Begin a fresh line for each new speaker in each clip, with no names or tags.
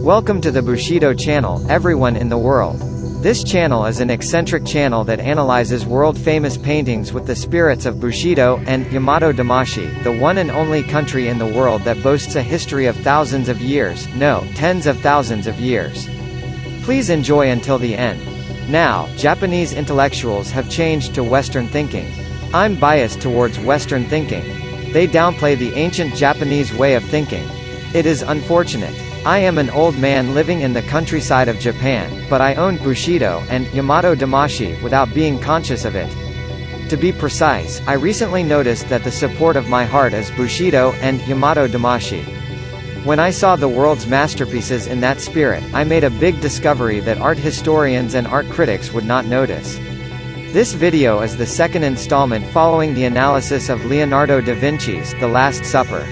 Welcome to the Bushido channel, everyone in the world. This channel is an eccentric channel that analyzes world-famous paintings with the spirits of Bushido, and Yamato Damashi, the one and only country in the world that boasts a history of thousands of years, no, tens of thousands of years. Please enjoy until the end. Now, Japanese intellectuals have changed to Western thinking. I'm biased towards Western thinking. They downplay the ancient Japanese way of thinking. It is unfortunate. I am an old man living in the countryside of Japan, but I own Bushido and Yamato Damashi without being conscious of it. To be precise, I recently noticed that the support of my heart is Bushido and Yamato Damashi. When I saw the world's masterpieces in that spirit, I made a big discovery that art historians and art critics would not notice. This video is the second installment following the analysis of Leonardo da Vinci's The Last Supper.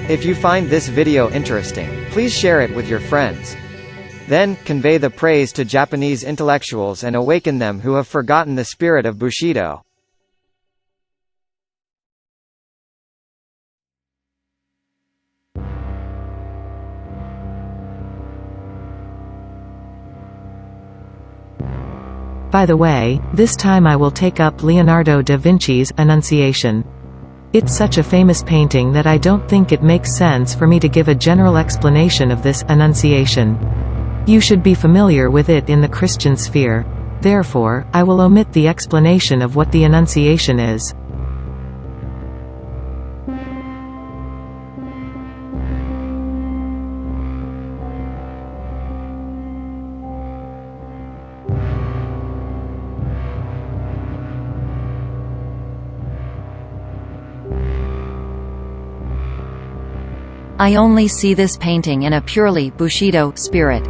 If you find this video interesting, please share it with your friends. Then, convey the praise to Japanese intellectuals and awaken them who have forgotten the spirit of Bushido.
By the way, this time I will take up Leonardo da Vinci's Annunciation. It's such a famous painting that I don't think it makes sense for me to give a general explanation of this Annunciation. You should be familiar with it in the Christian sphere. Therefore, I will omit the explanation of what the Annunciation is.
I only see this painting in a purely Bushido spirit.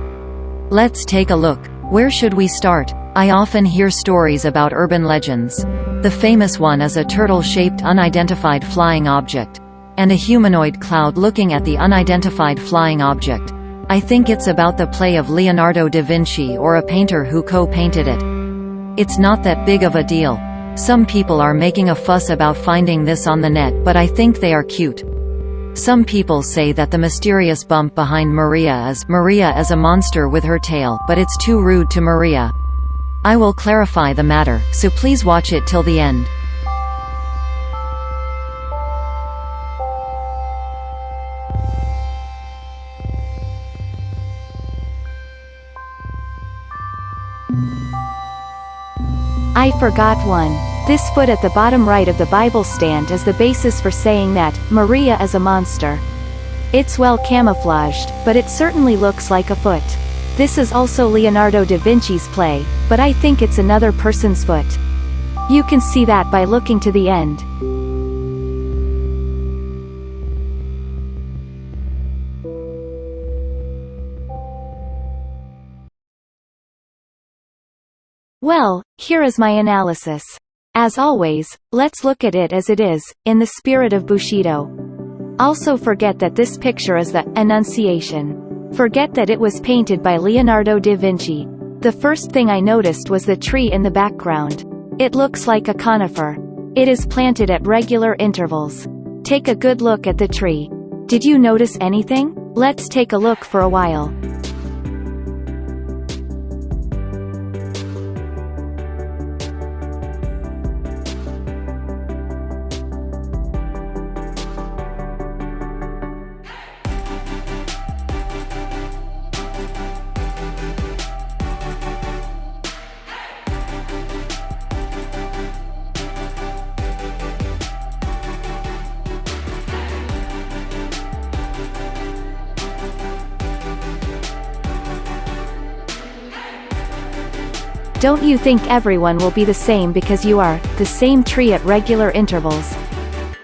Let's take a look. Where should we start? I often hear stories about urban legends. The famous one is a turtle-shaped unidentified flying object, and a humanoid cloud looking at the unidentified flying object. I think it's about the play of Leonardo da Vinci or a painter who co-painted it. It's not that big of a deal. Some people are making a fuss about finding this on the net, but I think they are cute. Some people say that the mysterious bump behind Maria is a monster with her tail, but it's too rude to Maria. I will clarify the matter, so please watch it till the end.
I forgot one. This foot at the bottom right of the Bible stand is the basis for saying that Maria is a monster. It's well camouflaged, but it certainly looks like a foot. This is also Leonardo da Vinci's play, but I think it's another person's foot. You can see that by looking to the end. Well, here is my analysis. As always, let's look at it as it is, in the spirit of Bushido. Also forget that this picture is the Annunciation. Forget that it was painted by Leonardo da Vinci. The first thing I noticed was the tree in the background. It looks like a conifer. It is planted at regular intervals. Take a good look at the tree. Did you notice anything? Let's take a look for a while. Don't you think everyone will be the same because you are the same tree at regular intervals?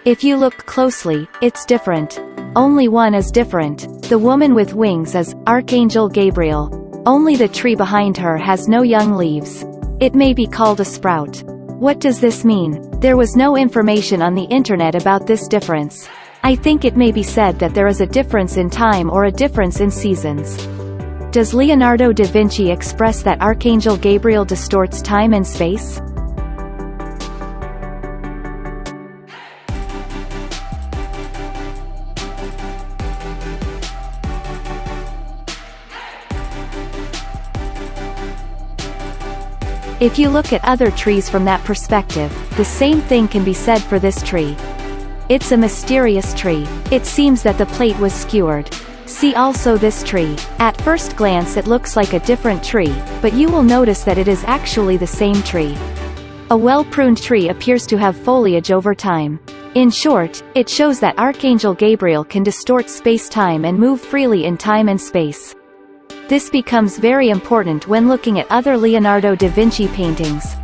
If you look closely, it's different. Only one is different. The woman with wings is Archangel Gabriel. Only the tree behind her has no young leaves. It may be called a sprout. What does this mean? There was no information on the internet about this difference. I think it may be said that there is a difference in time or a difference in seasons. Does Leonardo da Vinci express that Archangel Gabriel distorts time and space? If you look at other trees from that perspective, the same thing can be said for this tree. It's a mysterious tree. It seems that the plate was skewered. See also this tree. At first glance it looks like a different tree, but you will notice that it is actually the same tree. A well-pruned tree appears to have foliage over time. In short, it shows that Archangel Gabriel can distort space-time and move freely in time and space. This becomes very important when looking at other Leonardo da Vinci paintings.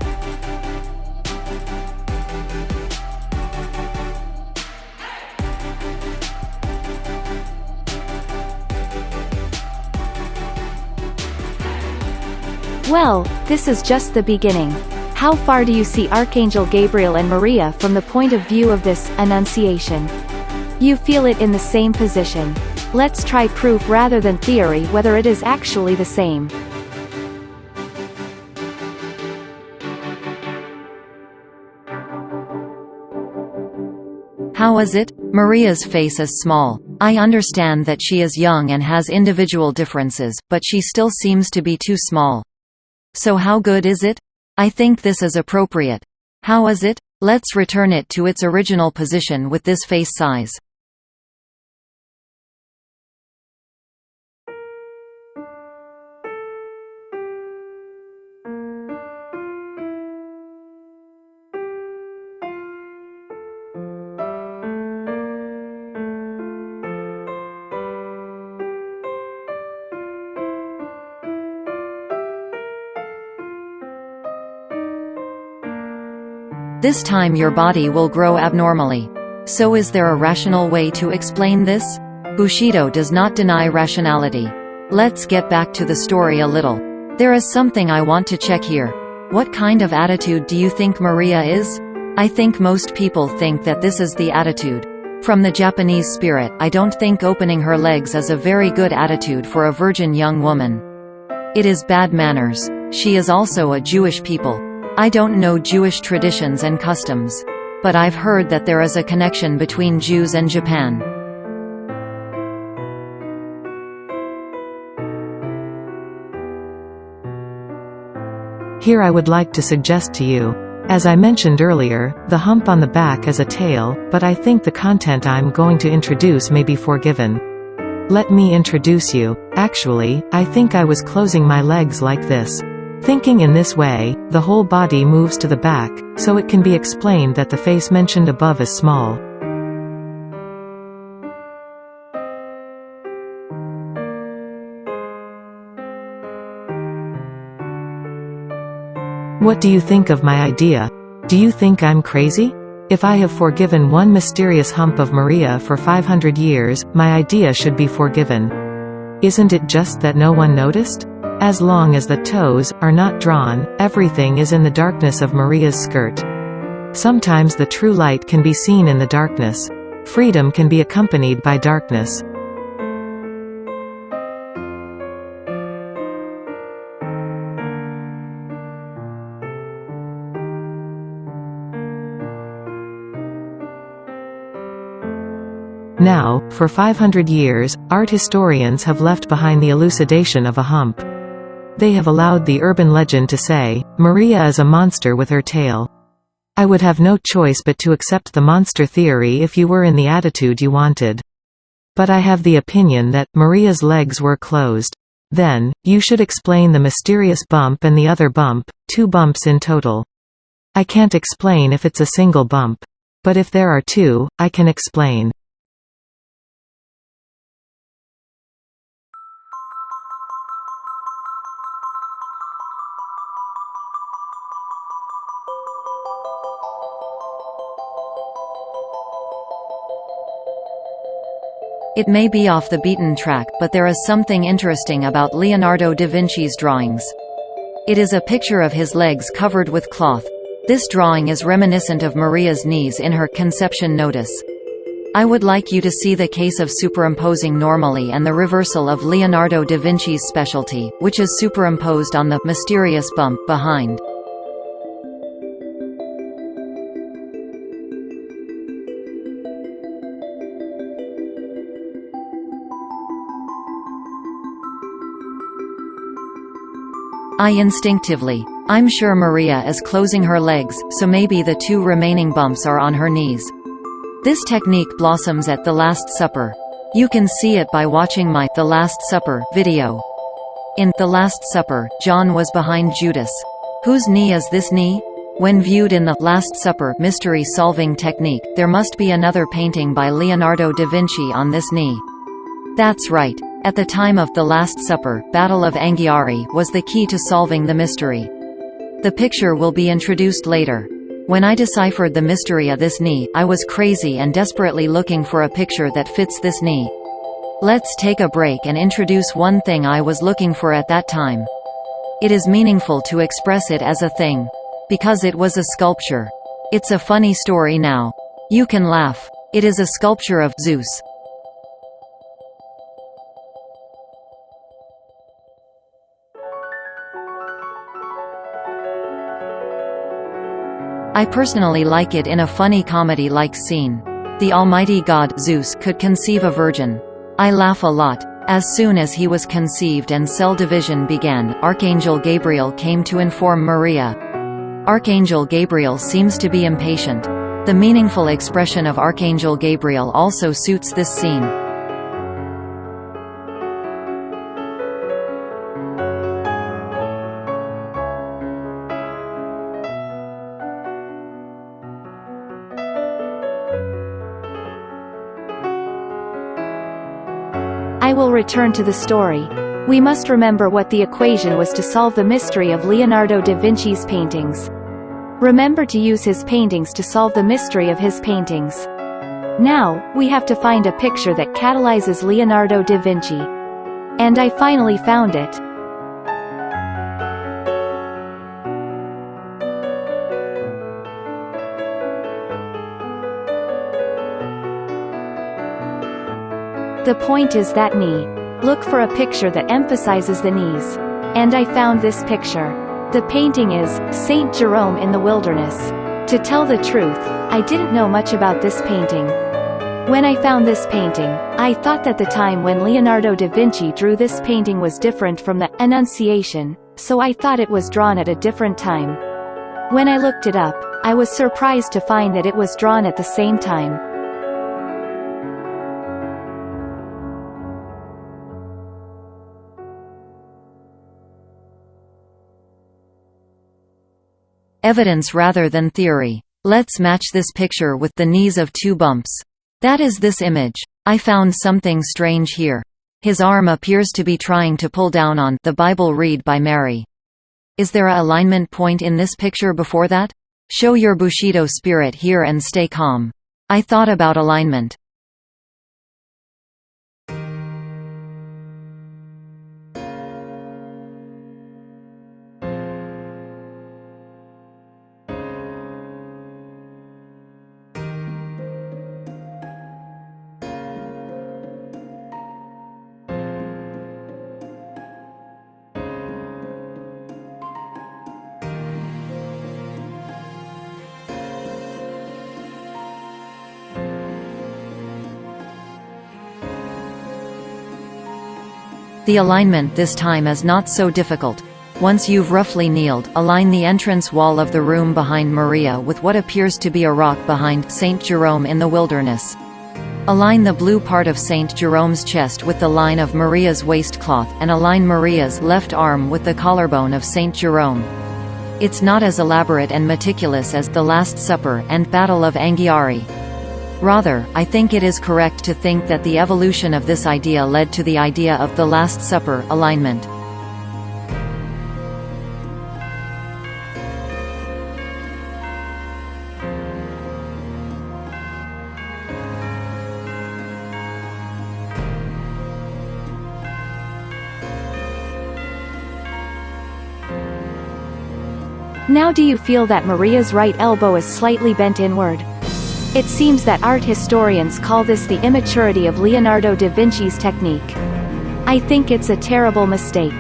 Well, this is just the beginning. How far do you see Archangel Gabriel and Maria from the point of view of this Annunciation? You feel it in the same position. Let's try proof rather than theory whether it is actually the same.
How is it? Maria's face is small. I understand that she is young and has individual differences, but she still seems to be too small. So how good is it? I think this is appropriate. How is it? Let's return it to its original position with this face size. This time your body will grow abnormally. So is there a rational way to explain this? Bushido does not deny rationality. Let's get back to the story a little. There is something I want to check here. What kind of attitude do you think Maria is? I think most people think that this is the attitude. From the Japanese spirit, I don't think opening her legs is a very good attitude for a virgin young woman. It is bad manners. She is also a Jewish people. I don't know Jewish traditions and customs. But I've heard that there is a connection between Jews and Japan.
Here I would like to suggest to you. As I mentioned earlier, the hump on the back is a tail, but I think the content I'm going to introduce may be forgiven. Let me introduce you. Actually, I think I was closing my legs like this. Thinking in this way, the whole body moves to the back, so it can be explained that the face mentioned above is small. What do you think of my idea? Do you think I'm crazy? If I have forgiven one mysterious hump of Maria for 500 years, my idea should be forgiven. Isn't it just that no one noticed? As long as the toes are not drawn, everything is in the darkness of Maria's skirt. Sometimes the true light can be seen in the darkness. Freedom can be accompanied by darkness. Now, for 500 years, art historians have left behind the elucidation of a hump. They have allowed the urban legend to say, Maria is a monster with her tail. I would have no choice but to accept the monster theory if you were in the attitude you wanted. But I have the opinion that Maria's legs were closed. Then, you should explain the mysterious bump and the other bump, 2 bumps in total. I can't explain if it's a single bump. But if there are 2, I can explain.
It may be off the beaten track, but there is something interesting about Leonardo da Vinci's drawings. It is a picture of his legs covered with cloth. This drawing is reminiscent of Maria's knees in her conception notice. I would like you to see the case of superimposing normally and the reversal of Leonardo da Vinci's specialty, which is superimposed on the mysterious bump behind. I'm sure Maria is closing her legs, so maybe the 2 remaining bumps are on her knees. This technique blossoms at The Last Supper. You can see it by watching my The Last Supper video. In The Last Supper, John was behind Judas. Whose knee is this knee? When viewed in the Last Supper mystery-solving technique, there must be another painting by Leonardo da Vinci on this knee. That's right. At the time of The Last Supper, Battle of Anghiari was the key to solving the mystery. The picture will be introduced later. When I deciphered the mystery of this knee, I was crazy and desperately looking for a picture that fits this knee. Let's take a break and introduce one thing I was looking for at that time. It is meaningful to express it as a thing. Because it was a sculpture. It's a funny story now. You can laugh. It is a sculpture of Zeus. I personally like it in a funny comedy-like scene. The almighty god, Zeus, could conceive a virgin. I laugh a lot. As soon as he was conceived and cell division began, Archangel Gabriel came to inform Maria. Archangel Gabriel seems to be impatient. The meaningful expression of Archangel Gabriel also suits this scene.
I will return to the story. We must remember what the equation was to solve the mystery of Leonardo da Vinci's paintings. Remember to use his paintings to solve the mystery of his paintings. Now, we have to find a picture that catalyzes Leonardo da Vinci. And I finally found it. The point is that knee. Look for a picture that emphasizes the knees. And I found this picture. The painting is Saint Jerome in the Wilderness. To tell the truth, I didn't know much about this painting. When I found this painting, I thought that the time when Leonardo da Vinci drew this painting was different from the Annunciation, so I thought it was drawn at a different time. When I looked it up, I was surprised to find that it was drawn at the same time.
Evidence rather than theory. Let's match this picture with the knees of 2 bumps. That is this image. I found something strange here. His arm appears to be trying to pull down on the Bible read by Mary. Is there a alignment point in this picture before that? Show your Bushido spirit here and stay calm. I thought about alignment. The alignment this time is not so difficult. Once you've roughly kneeled, align the entrance wall of the room behind Maria with what appears to be a rock behind Saint Jerome in the Wilderness. Align the blue part of Saint Jerome's chest with the line of Maria's waistcloth, and align Maria's left arm with the collarbone of Saint Jerome. It's not as elaborate and meticulous as The Last Supper and Battle of Anghiari. Rather, I think it is correct to think that the evolution of this idea led to the idea of the Last Supper alignment.
Now do you feel that Maria's right elbow is slightly bent inward? It seems that art historians call this the immaturity of Leonardo da Vinci's technique. I think it's a terrible mistake.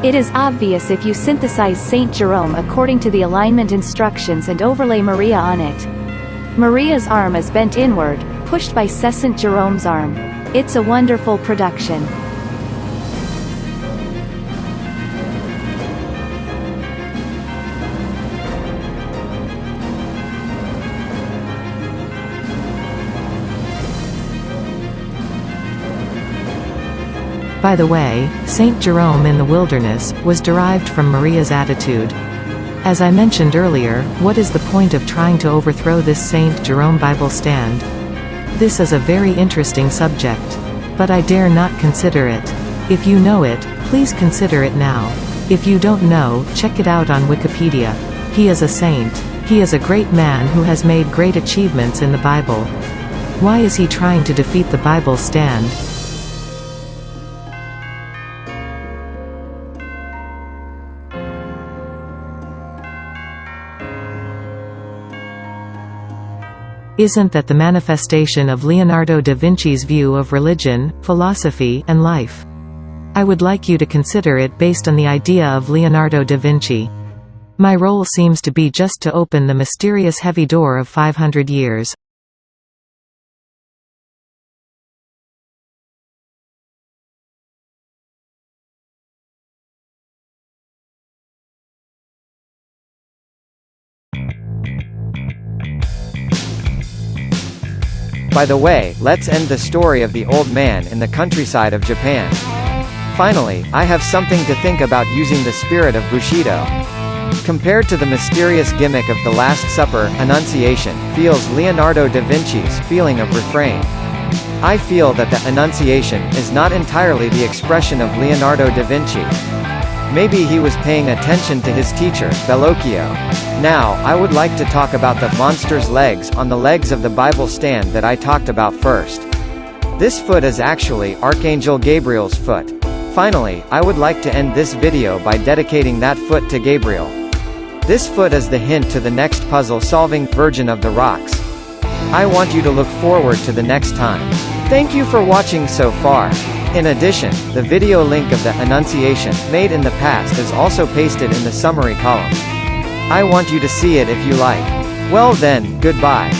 It is obvious if you synthesize Saint Jerome according to the alignment instructions and overlay Maria on it. Maria's arm is bent inward, pushed by Saint Jerome's arm. It's a wonderful production.
By the way, Saint Jerome in the wilderness was derived from Maria's attitude. As I mentioned earlier, what is the point of trying to overthrow this Saint Jerome Bible stand? This is a very interesting subject. But I dare not consider it. If you know it, please consider it now. If you don't know, check it out on Wikipedia. He is a saint. He is a great man who has made great achievements in the Bible. Why is he trying to defeat the Bible stand? Isn't that the manifestation of Leonardo da Vinci's view of religion, philosophy, and life? I would like you to consider it based on the idea of Leonardo da Vinci. My role seems to be just to open the mysterious heavy door of 500 years.
By the way, let's end the story of the old man in the countryside of Japan. Finally, I have something to think about using the spirit of Bushido. Compared to the mysterious gimmick of the Last Supper, Annunciation feels Leonardo da Vinci's feeling of refrain. I feel that the Annunciation is not entirely the expression of Leonardo da Vinci. Maybe he was paying attention to his teacher, Bellocchio. Now, I would like to talk about the monster's legs on the legs of the Bible stand that I talked about first. This foot is actually Archangel Gabriel's foot. Finally, I would like to end this video by dedicating that foot to Gabriel. This foot is the hint to the next puzzle-solving Virgin of the Rocks. I want you to look forward to the next time. Thank you for watching so far. In addition, the video link of the Annunciation made in the past is also pasted in the summary column. I want you to see it if you like. Well then, goodbye.